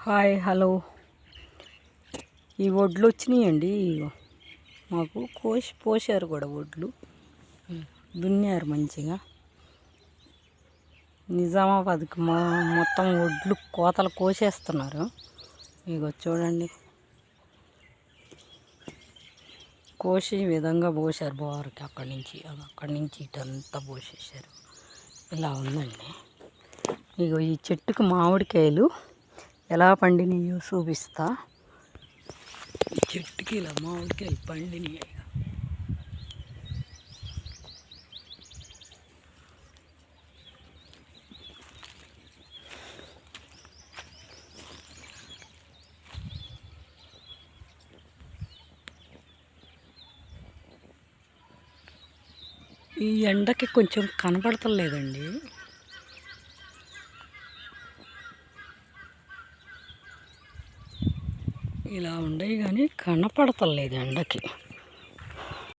Hi hello. ఈ వడ్లు వచ్చినాయండి. మాకు పోసారు కూడా వడ్లు, దున్నారు మంచిగా. నిజామాబాద్కి మొత్తం వడ్లు కోతలు కోసేస్తున్నారు. ఇగో చూడండి, కోసి ఈ విధంగా పోసారు బోర్కి. అక్కడి నుంచి ఇటంతా పోసేసారు. ఇలా ఉందండి. ఇగో ఈ చెట్టుకు మామిడికాయలు ఎలా పండినాయో చూపిస్తా. ఈ చెట్టుకి ఇలా మామిడికాయలు పండినాయి. ఈ ఎండకి కొంచెం కనపడతలేదండి. ఇలా ఉండేవి కానీ కనపడతలేదు ఎండకి.